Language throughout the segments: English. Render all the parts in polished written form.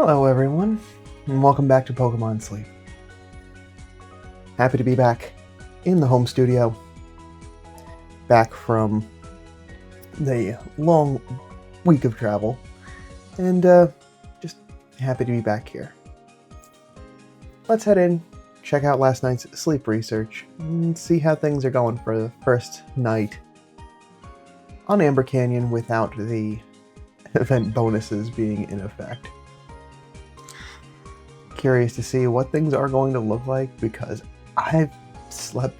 Hello everyone, and welcome back to Pokemon Sleep. Happy to be back in the home studio, back from the long week of travel, and just happy to be back here. Let's head in, check out last night's sleep research, and see how things are going for the first night on Amber Canyon without the event bonuses being in effect. Curious to see what things are going to look like because I've slept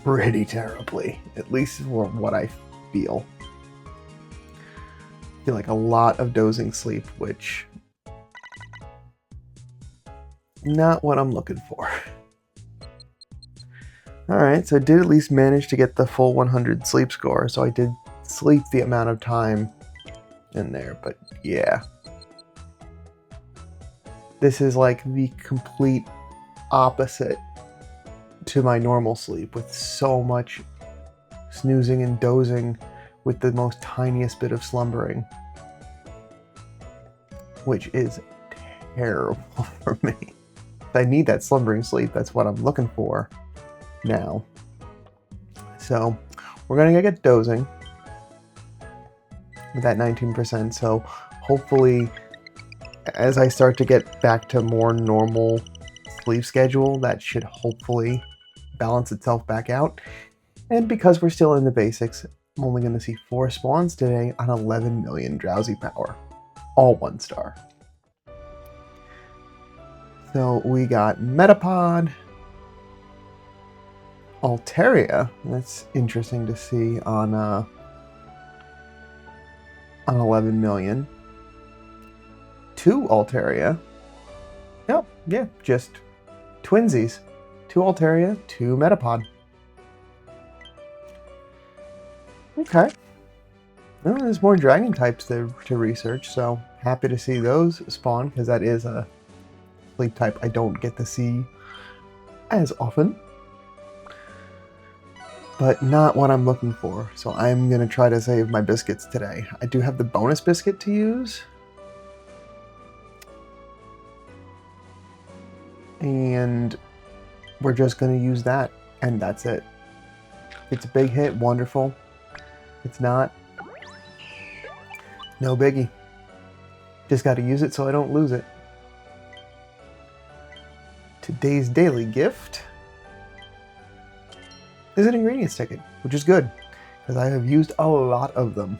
pretty terribly, at least for what I feel. I feel like a lot of dozing sleep, which not what I'm looking for. Alright, so I did at least manage to get the full 100 sleep score, so I did sleep the amount of time in there, but yeah. This is like the complete opposite to my normal sleep, with so much snoozing and dozing with the most tiniest bit of slumbering, which is terrible for me. I need that slumbering sleep. That's what I'm looking for now. So we're gonna get dozing with that 19%. So hopefully, as I start to get back to more normal sleep schedule, that should hopefully balance itself back out. And because we're still in the basics, I'm only going to see 4 spawns today on 11 million drowsy power. All 1 star. So we got Metapod, Altaria. That's interesting to see on 11 million. 2 Altaria. Oh, yeah, just twinsies. 2 Altaria, 2 Metapod. Okay. Well, there's more dragon types to research, so happy to see those spawn, because that is a sleep type I don't get to see as often. But not what I'm looking for, so I'm going to try to save my biscuits today. I do have the bonus biscuit to use. And we're just going to use that, and that's it. If it's a big hit, wonderful. If it's not, no biggie. Just got to use it so I don't lose it. Today's daily gift is an ingredients ticket, which is good, because I have used a lot of them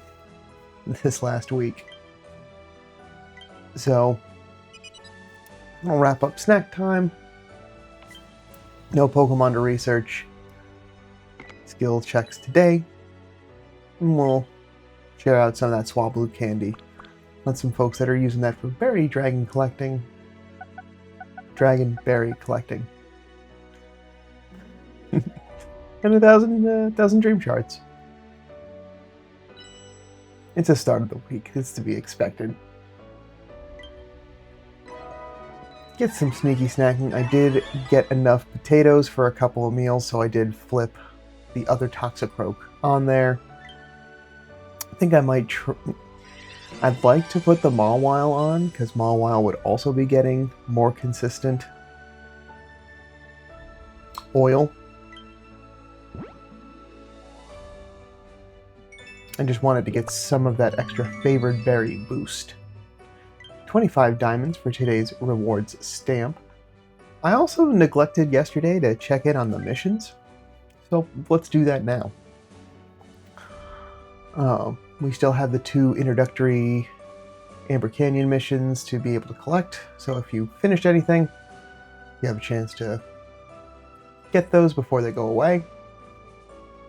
this last week. So I'll wrap up snack time. No Pokemon to research. Skill checks today. And we'll share out some of that Swablu candy. Let some folks that are using that for berry dragon collecting. Dragon berry collecting. And 1,000 dream shards. It's the start of the week. It's to be expected. Get some sneaky snacking. I did get enough potatoes for a couple of meals, so I did flip the other Toxicroak on there. I think I might I'd like to put the Mawile on, because Mawile would also be getting more consistent oil. I just wanted to get some of that extra favored berry boost. 25 diamonds for today's rewards stamp. I also neglected yesterday to check in on the missions, so let's do that now. We still have the 2 introductory Amber Canyon missions to be able to collect, so if you finished anything, you have a chance to get those before they go away.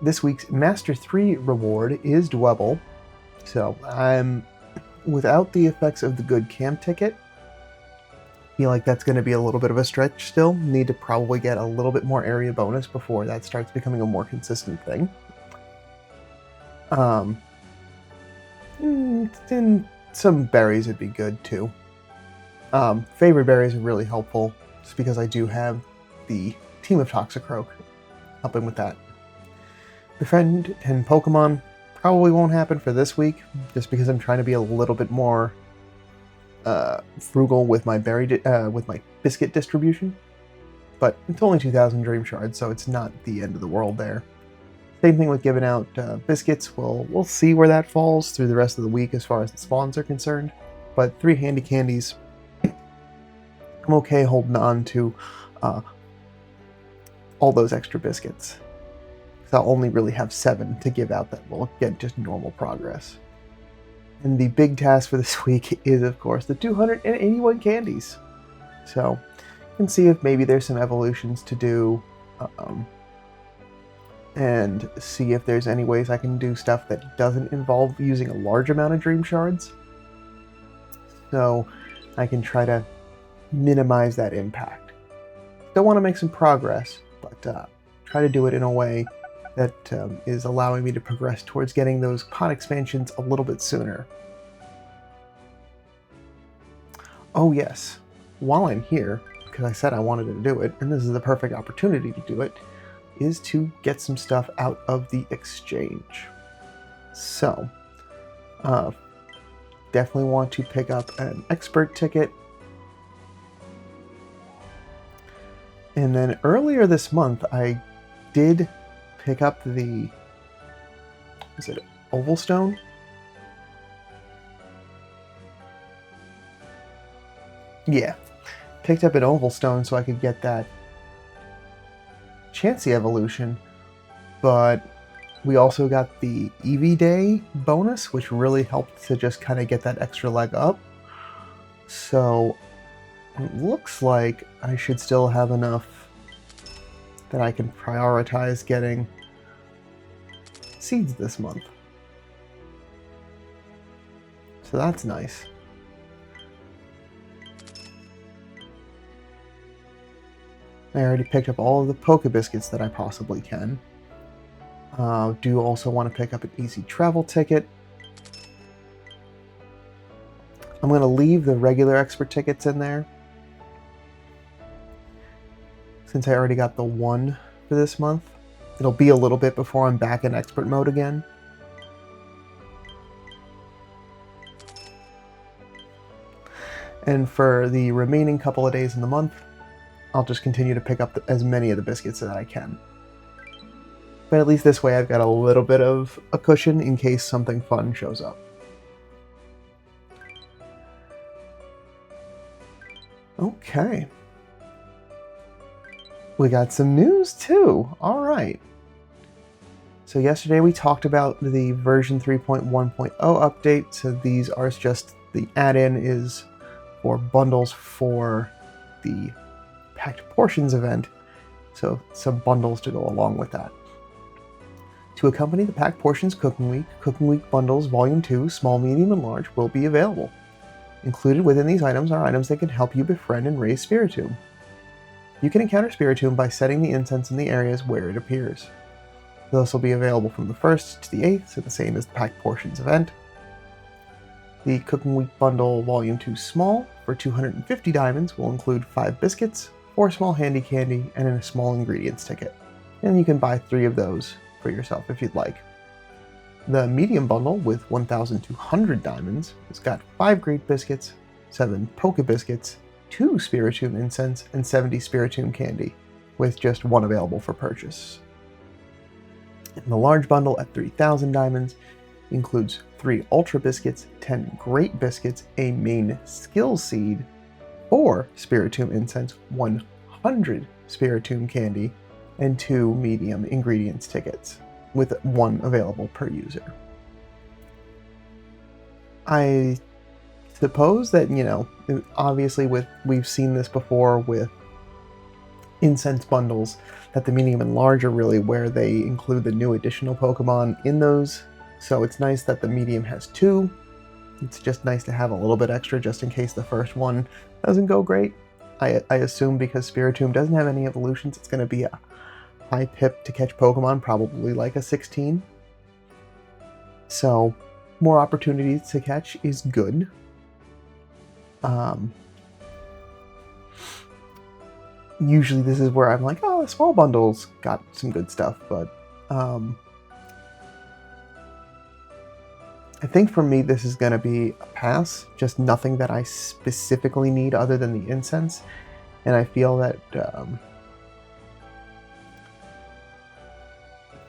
This week's Master 3 reward is Dwebble, so I'm without the effects of the good camp ticket. Feel like that's going to be a little bit of a stretch still. Need to probably get a little bit more area bonus before that starts becoming a more consistent thing. And some berries would be good too. Favorite berries are really helpful, just because I do have the team of Toxicroak helping with that. Befriend 10 Pokemon probably won't happen for this week, just because I'm trying to be a little bit more frugal with my with my biscuit distribution, but it's only 2,000 dream shards, so it's not the end of the world there. Same thing with giving out biscuits. We'll see where that falls through the rest of the week as far as the spawns are concerned. But 3 handy candies, I'm okay holding on to all those extra biscuits. So I'll only really have 7 to give out that will get just normal progress. And the big task for this week is, of course, the 281 candies. So you can see if maybe there's some evolutions to do, and see if there's any ways I can do stuff that doesn't involve using a large amount of dream shards. So I can try to minimize that impact. Still want to make some progress, but try to do it in a way that is allowing me to progress towards getting those pod expansions a little bit sooner. Oh yes, while I'm here, because I said I wanted to do it, and this is the perfect opportunity to do it, is to get some stuff out of the exchange. So, definitely want to pick up an expert ticket. And then earlier this month, I did pick up the, is it Oval Stone? Yeah, picked up an Oval Stone so I could get that Chansey evolution, but we also got the Eevee Day bonus, which really helped to just kind of get that extra leg up. So it looks like I should still have enough that I can prioritize getting seeds this month. So that's nice. I already picked up all of the Poke Biscuits that I possibly can. Do also want to pick up an easy travel ticket. I'm going to leave the regular expert tickets in there, since I already got the 1 for this month. It'll be a little bit before I'm back in expert mode again. And for the remaining couple of days in the month, I'll just continue to pick up as many of the biscuits that I can. But at least this way I've got a little bit of a cushion in case something fun shows up. Okay. We got some news too. All right. So yesterday we talked about the version 3.1.0 update. So these are just the add-in is for bundles for the Packed Portions event. So some bundles to go along with that. To accompany the Packed Portions Cooking Week bundles Volume 2, Small, Medium, and Large will be available. Included within these items are items that can help you befriend and raise Spiritomb. You can encounter Spiritomb by setting the incense in the areas where it appears. This will be available from the 1st to the 8th, so the same as the Packed Portions event. The Cooking Week bundle Volume 2 Small for 250 diamonds will include 5 biscuits, 4 small handy candy, and a small ingredients ticket. And you can buy 3 of those for yourself if you'd like. The medium bundle with 1,200 diamonds has got 5 great biscuits, 7 Poke Biscuits, 2 Spiritomb incense, and 70 Spiritomb candy, with just 1 available for purchase. And the large bundle at 3,000 diamonds includes 3 Ultra Biscuits, 10 Great Biscuits, a main skill seed, 4 Spiritomb incense, 100 Spiritomb candy, and 2 medium ingredients tickets, with 1 available per user. I suppose that, you know, obviously we've seen this before with incense bundles, that the medium and large are really where they include the new additional Pokemon in those. So it's nice that the medium has 2. It's just nice to have a little bit extra just in case the first one doesn't go great. I assume because Spiritomb doesn't have any evolutions, it's going to be a high pip to catch Pokemon, probably like a 16. So more opportunities to catch is good. Usually this is where I'm like, oh, the small bundles got some good stuff, but I think for me this is going to be a pass, just nothing that I specifically need other than the incense, and I feel that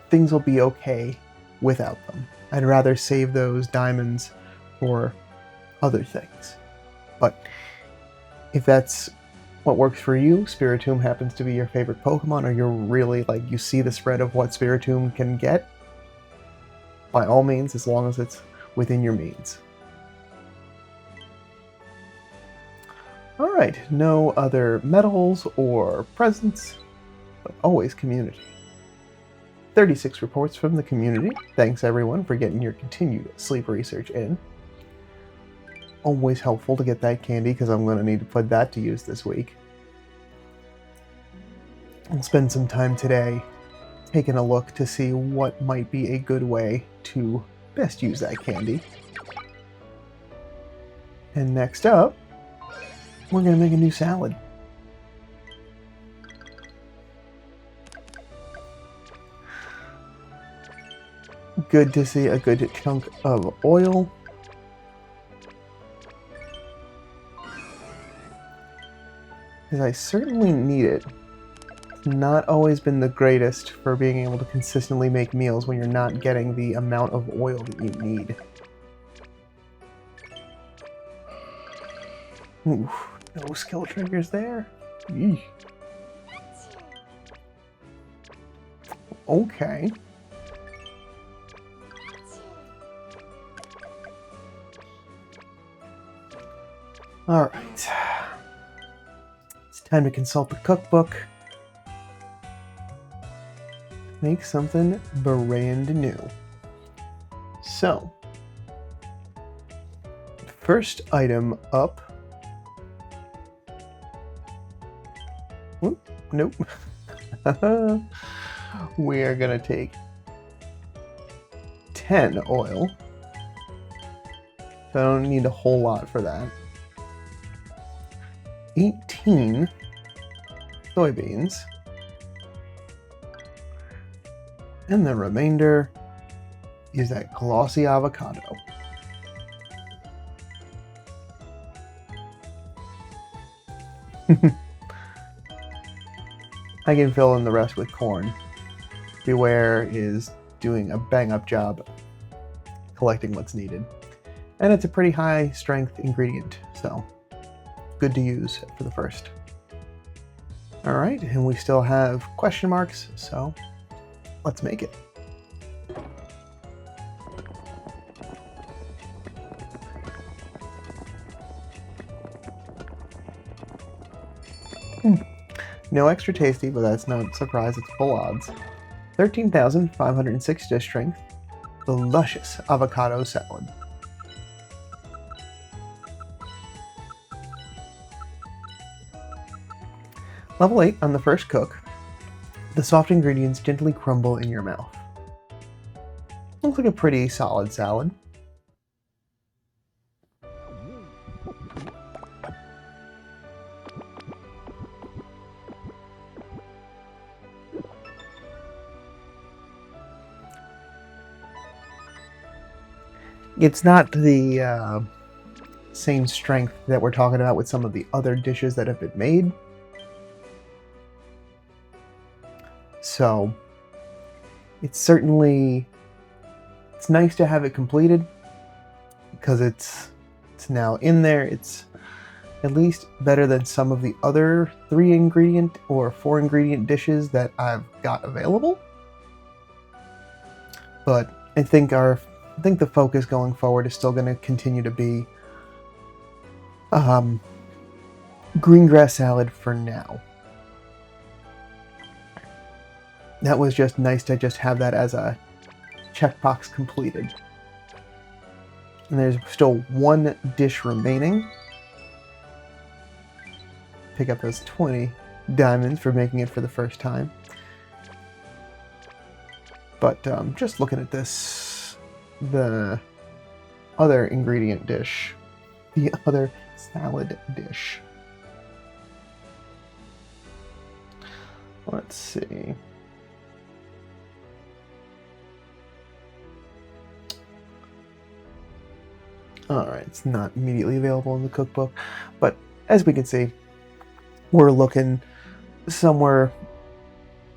things will be okay without them. I'd rather save those diamonds for other things. But if that's what works for you, Spiritomb happens to be your favorite Pokemon, or you're really like you see the spread of what Spiritomb can get, by all means, as long as it's within your means. Alright, no other medals or presents, but always community. 36 reports from the community. Thanks everyone for getting your continued sleep research in. Always helpful to get that candy because I'm going to need to put that to use this week. I'll spend some time today taking a look to see what might be a good way to best use that candy. And next up, we're going to make a new salad. Good to see a good chunk of oil. Because I certainly need it. It's not always been the greatest for being able to consistently make meals when you're not getting the amount of oil that you need. Oof, no skill triggers there. Eesh. Okay. Alright. It's time to consult the cookbook. Make something brand new. So, first item up. Whoop, nope. We are going to take 10 oil. So I don't need a whole lot for that. 18 soybeans. And the remainder is that glossy avocado. I can fill in the rest with corn. Beware is doing a bang-up job collecting what's needed. And it's a pretty high strength ingredient, so good to use for the first. Alright, and we still have question marks, so let's make it. No extra tasty, but that's no surprise, it's full odds. 13,506 dish strength, the luscious avocado salad. Level 8 on the first cook. The soft ingredients gently crumble in your mouth. Looks like a pretty solid salad. It's not the same strength that we're talking about with some of the other dishes that have been made. So it's nice to have it completed because it's now in there. It's at least better than some of the other 3 ingredient or 4 ingredient dishes that I've got available. But I think the focus going forward is still going to continue to be green grass salad for now. That was just nice to just have that as a checkbox completed. And there's still 1 dish remaining. Pick up those 20 diamonds for making it for the first time. But just looking at this, the other ingredient dish, the other salad dish. Let's see. Alright, it's not immediately available in the cookbook, but as we can see, we're looking somewhere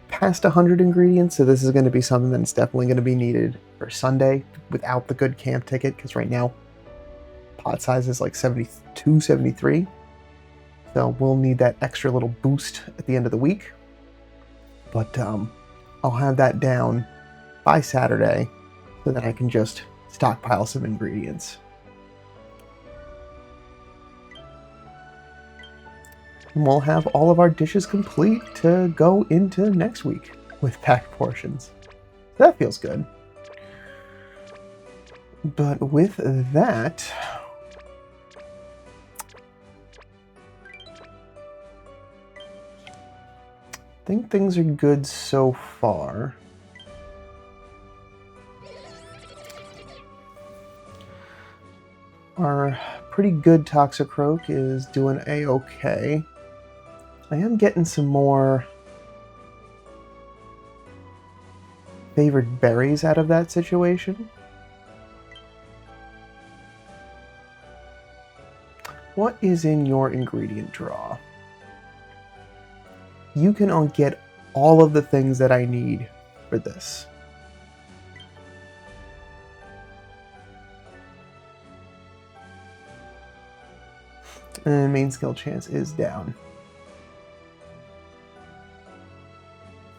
past 100 ingredients, so this is going to be something that's definitely going to be needed for Sunday without the good camp ticket, because right now pot size is like 72, 73. So we'll need that extra little boost at the end of the week. But I'll have that down by Saturday so that I can just stockpile some ingredients. And we'll have all of our dishes complete to go into next week with packed portions. That feels good. But with that, I think things are good so far. Our pretty good Toxicroak is doing a-okay. I am getting some more favored berries out of that situation. What is in your ingredient draw? You can get all of the things that I need for this. And main skill chance is down.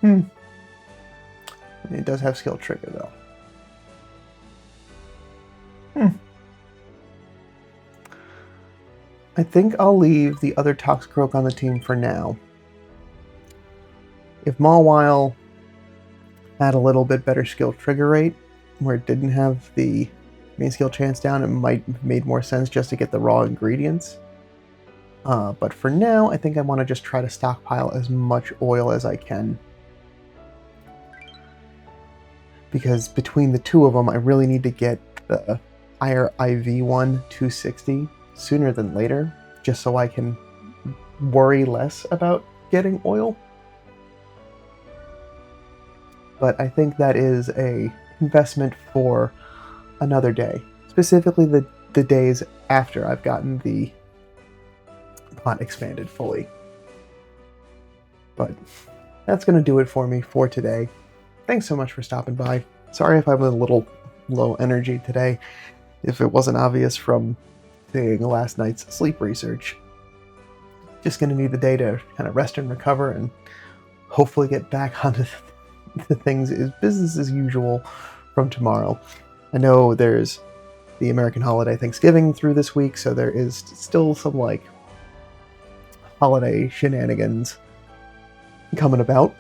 It does have skill trigger though. I think I'll leave the other Toxicroak on the team for now. If Mawile had a little bit better skill trigger rate, where it didn't have the main skill chance down, it might have made more sense just to get the raw ingredients. But for now, I think I want to just try to stockpile as much oil as I can. Because between the two of them, I really need to get the higher IV one 260 sooner than later, just so I can worry less about getting oil. But I think that is a investment for another day, specifically the days after I've gotten the pot expanded fully. But that's going to do it for me for today. Thanks so much for stopping by. Sorry if I'm a little low energy today, if it wasn't obvious from seeing last night's sleep research. Just going to need the day to kind of rest and recover and hopefully get back onto the things is business as usual from tomorrow. I know there's the American holiday Thanksgiving through this week, so there is still some like holiday shenanigans coming about,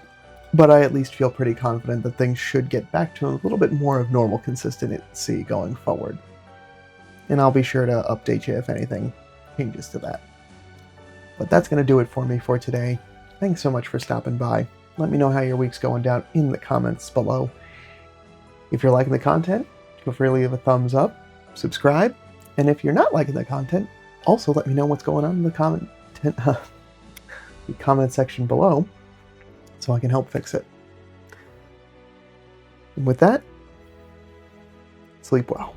but I at least feel pretty confident that things should get back to a little bit more of normal consistency going forward. And I'll be sure to update you if anything changes to that. But that's going to do it for me for today. Thanks so much for stopping by. Let me know how your week's going down in the comments below. If you're liking the content, feel free to leave a thumbs up, subscribe, and if you're not liking the content, also let me know what's going on in the comment section below so I can help fix it. And with that, sleep well.